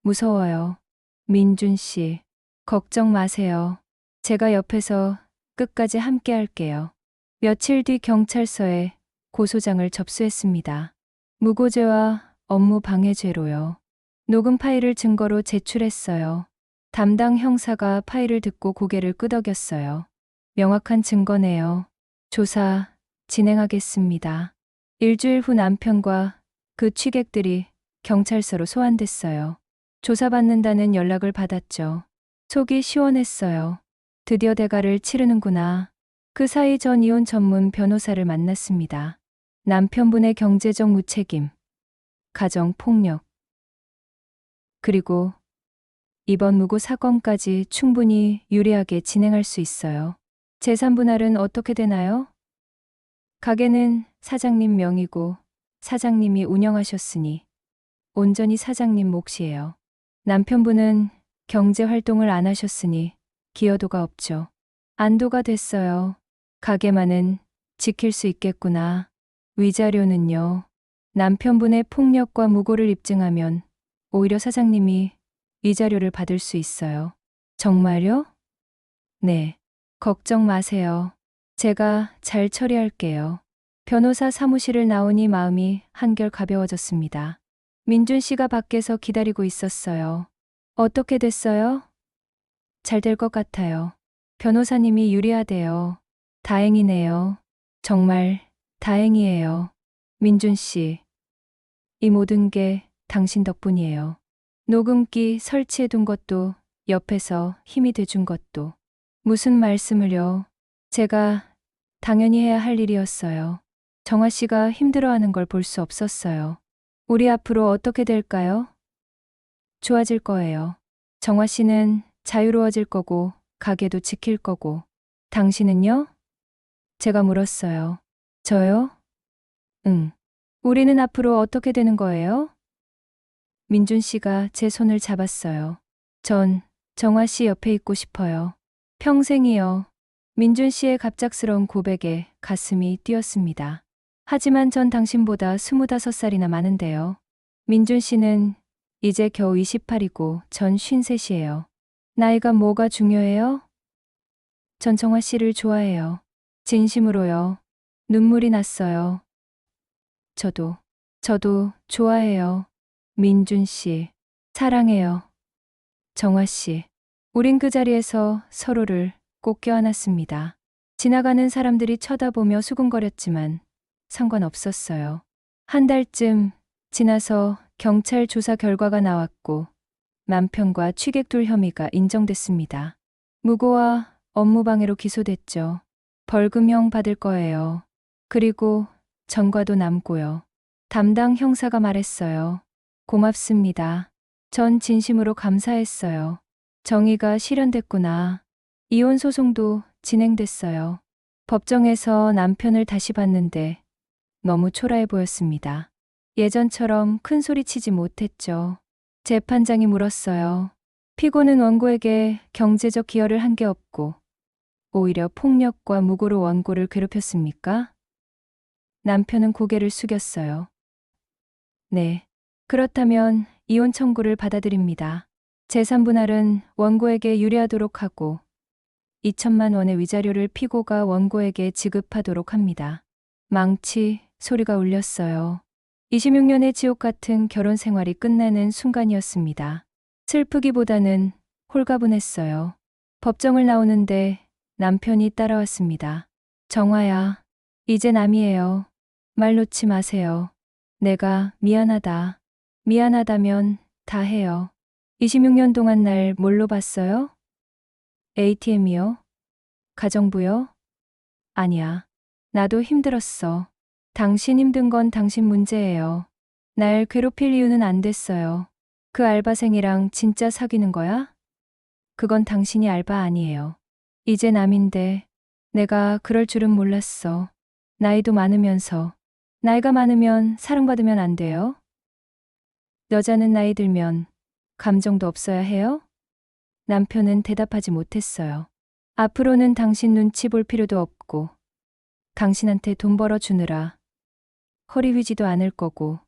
무서워요. 민준 씨, 걱정 마세요. 제가 옆에서 끝까지 함께 할게요. 며칠 뒤 경찰서에 고소장을 접수했습니다. 무고죄와 업무 방해죄로요. 녹음 파일을 증거로 제출했어요. 담당 형사가 파일을 듣고 고개를 끄덕였어요. 명확한 증거네요. 조사 진행하겠습니다. 일주일 후 남편과 그 취객들이 경찰서로 소환됐어요. 조사받는다는 연락을 받았죠. 속이 시원했어요. 드디어 대가를 치르는구나. 그 사이 전 이혼 전문 변호사를 만났습니다. 남편분의 경제적 무책임, 가정 폭력, 그리고 이번 무고 사건까지 충분히 유리하게 진행할 수 있어요. 재산 분할은 어떻게 되나요? 가게는 사장님 명의고 사장님이 운영하셨으니 온전히 사장님 몫이에요. 남편분은 경제 활동을 안 하셨으니 기여도가 없죠. 안도가 됐어요. 가게만은 지킬 수 있겠구나. 위자료는요. 남편분의 폭력과 무고를 입증하면 오히려 사장님이 위자료를 받을 수 있어요. 정말요? 네. 걱정 마세요. 제가 잘 처리할게요. 변호사 사무실을 나오니 마음이 한결 가벼워졌습니다. 민준 씨가 밖에서 기다리고 있었어요. 어떻게 됐어요? 잘 될 것 같아요. 변호사님이 유리하대요. 다행이네요. 정말 다행이에요. 민준 씨, 이 모든 게 당신 덕분이에요. 녹음기 설치해 둔 것도 옆에서 힘이 돼준 것도. 무슨 말씀을요? 제가 당연히 해야 할 일이었어요. 정화 씨가 힘들어하는 걸 볼 수 없었어요. 우리 앞으로 어떻게 될까요? 좋아질 거예요. 정화 씨는 자유로워질 거고 가게도 지킬 거고. 당신은요? 제가 물었어요. 저요? 응. 우리는 앞으로 어떻게 되는 거예요? 민준 씨가 제 손을 잡았어요. 전 정화 씨 옆에 있고 싶어요. 평생이요. 민준 씨의 갑작스러운 고백에 가슴이 뛰었습니다. 하지만 전 당신보다 25살이나 많은데요. 민준 씨는 이제 겨우 28이고 전 53이에요. 나이가 뭐가 중요해요? 전 정화 씨를 좋아해요. 진심으로요. 눈물이 났어요. 저도 좋아해요. 민준 씨, 사랑해요. 정화 씨, 우린 그 자리에서 서로를 꼭 껴안았습니다. 지나가는 사람들이 쳐다보며 수군거렸지만 상관없었어요. 한 달쯤 지나서 경찰 조사 결과가 나왔고 남편과 취객 둘 혐의가 인정됐습니다. 무고와 업무방해로 기소됐죠. 벌금형 받을 거예요. 그리고 전과도 남고요. 담당 형사가 말했어요. 고맙습니다. 전 진심으로 감사했어요. 정의가 실현됐구나. 이혼 소송도 진행됐어요. 법정에서 남편을 다시 봤는데 너무 초라해 보였습니다. 예전처럼 큰 소리 치지 못했죠. 재판장이 물었어요. 피고는 원고에게 경제적 기여를 한 게 없고 오히려 폭력과 무고로 원고를 괴롭혔습니까? 남편은 고개를 숙였어요. 네. 그렇다면 이혼 청구를 받아들입니다. 재산 분할은 원고에게 유리하도록 하고 2천만 원의 위자료를 피고가 원고에게 지급하도록 합니다. 망치 소리가 울렸어요. 26년의 지옥 같은 결혼 생활이 끝나는 순간이었습니다. 슬프기보다는 홀가분했어요. 법정을 나오는데 남편이 따라왔습니다. 정화야, 이제 남이에요. 말 놓지 마세요. 내가 미안하다. 미안하다면 다 해요. 26년 동안 날 뭘로 봤어요? ATM이요? 가정부요? 아니야. 나도 힘들었어. 당신 힘든 건 당신 문제예요. 날 괴롭힐 이유는 안 됐어요. 그 알바생이랑 진짜 사귀는 거야? 그건 당신이 알바 아니에요. 이제 남인데 내가 그럴 줄은 몰랐어. 나이도 많으면서. 나이가 많으면 사랑받으면 안 돼요? 여자는 나이 들면 감정도 없어야 해요? 남편은 대답하지 못했어요. 앞으로는 당신 눈치 볼 필요도 없고 당신한테 돈 벌어주느라 허리 휘지도 않을 거고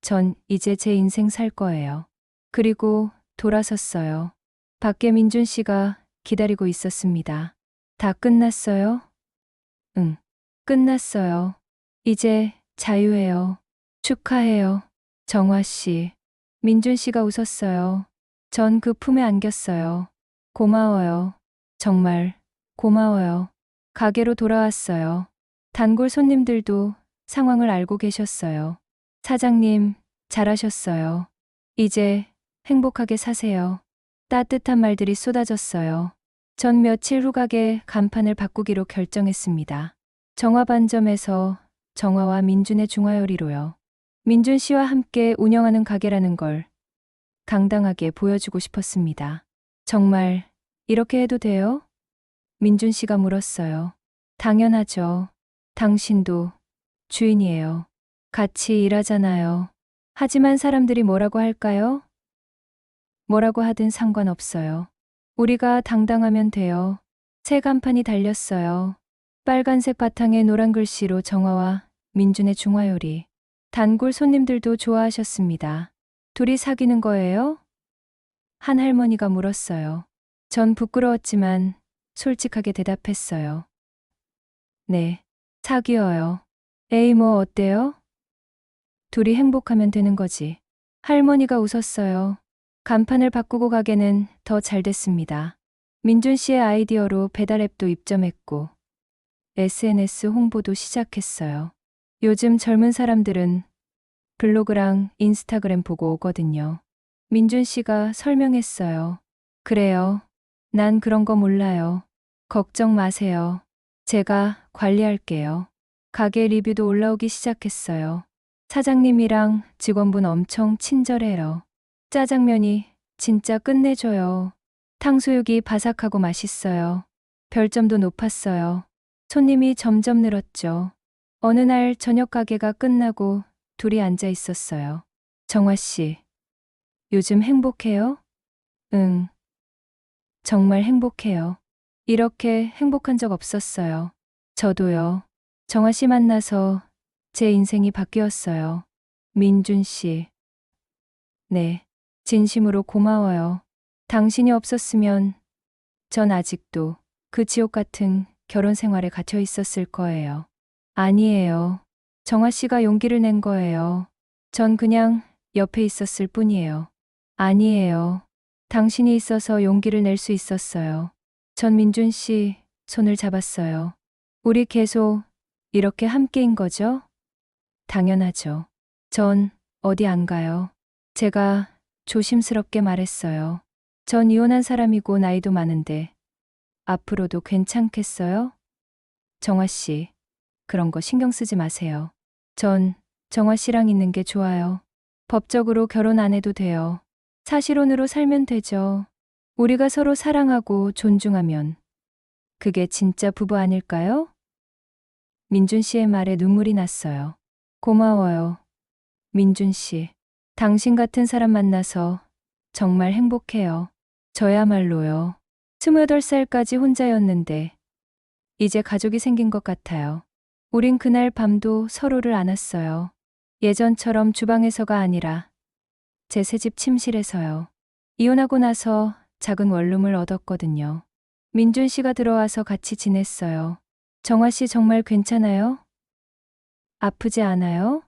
전 이제 제 인생 살 거예요. 그리고 돌아섰어요. 밖에 민준 씨가 기다리고 있었습니다. 다 끝났어요? 응, 끝났어요. 이제 자유해요. 축하해요. 정화 씨. 민준 씨가 웃었어요. 전 그 품에 안겼어요. 고마워요. 정말 고마워요. 가게로 돌아왔어요. 단골 손님들도 상황을 알고 계셨어요. 사장님, 잘하셨어요. 이제 행복하게 사세요. 따뜻한 말들이 쏟아졌어요. 전 며칠 후 가게 간판을 바꾸기로 결정했습니다. 정화반점에서 정화와 민준의 중화요리로요. 민준 씨와 함께 운영하는 가게라는 걸 당당하게 보여주고 싶었습니다. 정말 이렇게 해도 돼요? 민준 씨가 물었어요. 당연하죠. 당신도 주인이에요. 같이 일하잖아요. 하지만 사람들이 뭐라고 할까요? 뭐라고 하든 상관없어요. 우리가 당당하면 돼요. 새 간판이 달렸어요. 빨간색 바탕에 노란 글씨로 정화와 민준의 중화요리. 단골 손님들도 좋아하셨습니다. 둘이 사귀는 거예요? 한 할머니가 물었어요. 전 부끄러웠지만 솔직하게 대답했어요. 네, 사귀어요. 에이, 뭐 어때요? 둘이 행복하면 되는 거지. 할머니가 웃었어요. 간판을 바꾸고 가게는 더 잘 됐습니다. 민준 씨의 아이디어로 배달앱도 입점했고 SNS 홍보도 시작했어요. 요즘 젊은 사람들은 블로그랑 인스타그램 보고 오거든요. 민준 씨가 설명했어요. 그래요. 난 그런 거 몰라요. 걱정 마세요. 제가 관리할게요. 가게 리뷰도 올라오기 시작했어요. 사장님이랑 직원분 엄청 친절해요. 짜장면이 진짜 끝내줘요. 탕수육이 바삭하고 맛있어요. 별점도 높았어요. 손님이 점점 늘었죠. 어느 날 저녁 가게가 끝나고 둘이 앉아 있었어요. 정화 씨, 요즘 행복해요? 응, 정말 행복해요. 이렇게 행복한 적 없었어요. 저도요. 정화 씨 만나서 제 인생이 바뀌었어요. 민준 씨. 네, 진심으로 고마워요. 당신이 없었으면 전 아직도 그 지옥 같은 결혼 생활에 갇혀 있었을 거예요. 아니에요. 정화 씨가 용기를 낸 거예요. 전 그냥 옆에 있었을 뿐이에요. 아니에요. 당신이 있어서 용기를 낼 수 있었어요. 전 민준 씨 손을 잡았어요. 우리 계속 이렇게 함께인 거죠? 당연하죠. 전 어디 안 가요. 제가 조심스럽게 말했어요. 전 이혼한 사람이고 나이도 많은데 앞으로도 괜찮겠어요? 정화 씨, 그런 거 신경 쓰지 마세요. 전 정화 씨랑 있는 게 좋아요. 법적으로 결혼 안 해도 돼요. 사실혼으로 살면 되죠. 우리가 서로 사랑하고 존중하면 그게 진짜 부부 아닐까요? 민준 씨의 말에 눈물이 났어요. 고마워요. 민준 씨, 당신 같은 사람 만나서 정말 행복해요. 저야말로요. 28살까지 혼자였는데 이제 가족이 생긴 것 같아요. 우린 그날 밤도 서로를 안았어요. 예전처럼 주방에서가 아니라 제 새집 침실에서요. 이혼하고 나서 작은 원룸을 얻었거든요. 민준 씨가 들어와서 같이 지냈어요. 정화 씨 정말 괜찮아요? 아프지 않아요?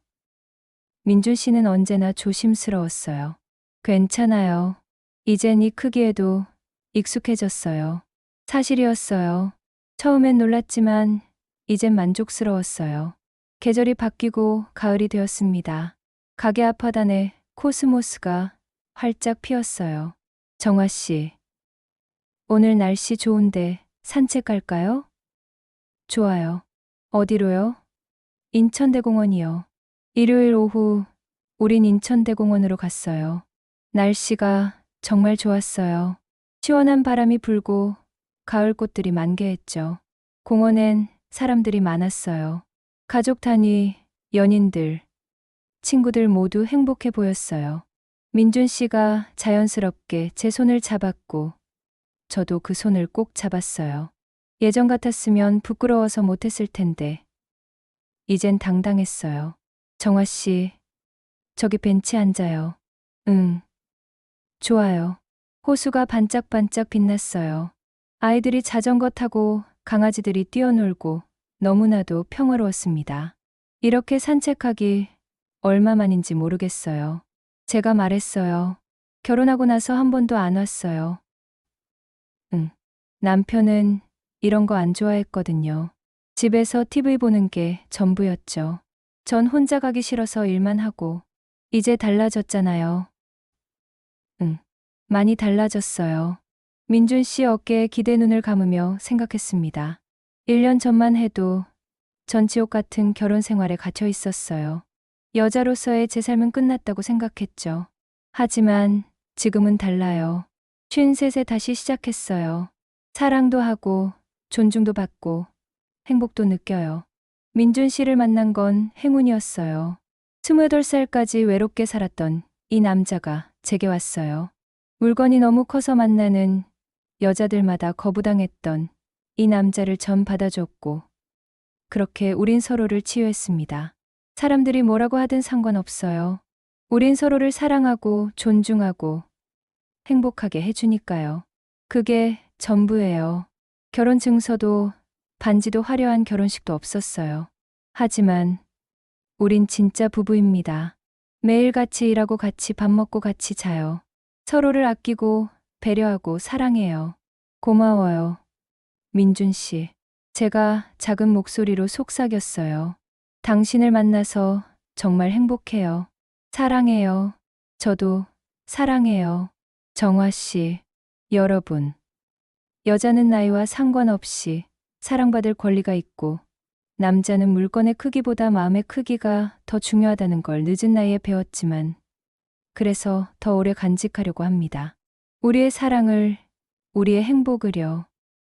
민준 씨는 언제나 조심스러웠어요. 괜찮아요. 이젠 이 크기에도 익숙해졌어요. 사실이었어요. 처음엔 놀랐지만 이젠 만족스러웠어요. 계절이 바뀌고 가을이 되었습니다. 가게 앞화단에 코스모스가 활짝 피었어요. 정화 씨, 오늘 날씨 좋은데 산책 갈까요? 좋아요. 어디로요? 인천대공원이요. 일요일 오후 우린 인천대공원으로 갔어요. 날씨가 정말 좋았어요. 시원한 바람이 불고 가을 꽃들이 만개했죠. 공원엔 사람들이 많았어요. 가족 단위, 연인들, 친구들 모두 행복해 보였어요. 민준 씨가 자연스럽게 제 손을 잡았고 저도 그 손을 꼭 잡았어요. 예전 같았으면 부끄러워서 못했을 텐데 이젠 당당했어요. 정화 씨, 저기 벤치 앉아요. 응, 좋아요. 호수가 반짝반짝 빛났어요. 아이들이 자전거 타고 강아지들이 뛰어놀고 너무나도 평화로웠습니다. 이렇게 산책하기 얼마만인지 모르겠어요. 제가 말했어요. 결혼하고 나서 한 번도 안 왔어요. 응. 남편은 이런 거 안 좋아했거든요. 집에서 TV 보는 게 전부였죠. 전 혼자 가기 싫어서 일만 하고. 이제 달라졌잖아요. 응. 많이 달라졌어요. 민준 씨 어깨에 기대 눈을 감으며 생각했습니다. 1년 전만 해도 전 지옥 같은 결혼 생활에 갇혀 있었어요. 여자로서의 제 삶은 끝났다고 생각했죠. 하지만 지금은 달라요. 53세 다시 시작했어요. 사랑도 하고 존중도 받고 행복도 느껴요. 민준 씨를 만난 건 행운이었어요. 28살까지 외롭게 살았던 이 남자가 제게 왔어요. 물건이 너무 커서 만나는 여자들마다 거부당했던 이 남자를 전 받아줬고 그렇게 우린 서로를 치유했습니다. 사람들이 뭐라고 하든 상관없어요. 우린 서로를 사랑하고 존중하고 행복하게 해주니까요. 그게 전부예요. 결혼 증서도 반지도 화려한 결혼식도 없었어요. 하지만 우린 진짜 부부입니다. 매일 같이 일하고 같이 밥 먹고 같이 자요. 서로를 아끼고 배려하고 사랑해요. 고마워요. 민준 씨. 제가 작은 목소리로 속삭였어요. 당신을 만나서 정말 행복해요. 사랑해요. 저도 사랑해요. 정화 씨. 여러분. 여자는 나이와 상관없이 사랑받을 권리가 있고 남자는 물건의 크기보다 마음의 크기가 더 중요하다는 걸 늦은 나이에 배웠지만 그래서 더 오래 간직하려고 합니다. 우리의 사랑을, 우리의 행복을요.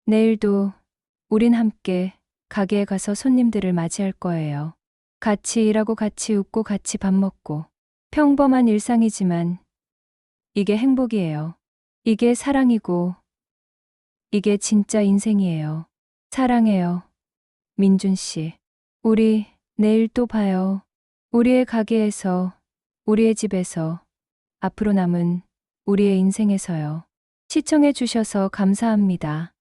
내일도 우린 함께 가게에 가서 손님들을 맞이할 거예요. 같이 일하고 같이 웃고 같이 밥 먹고 평범한 일상이지만 이게 행복이에요. 이게 사랑이고 이게 진짜 인생이에요. 사랑해요. 민준 씨. 우리 내일 또 봐요. 우리의 가게에서, 우리의 집에서, 앞으로 남은 우리의 인생에서요. 시청해 주셔서 감사합니다.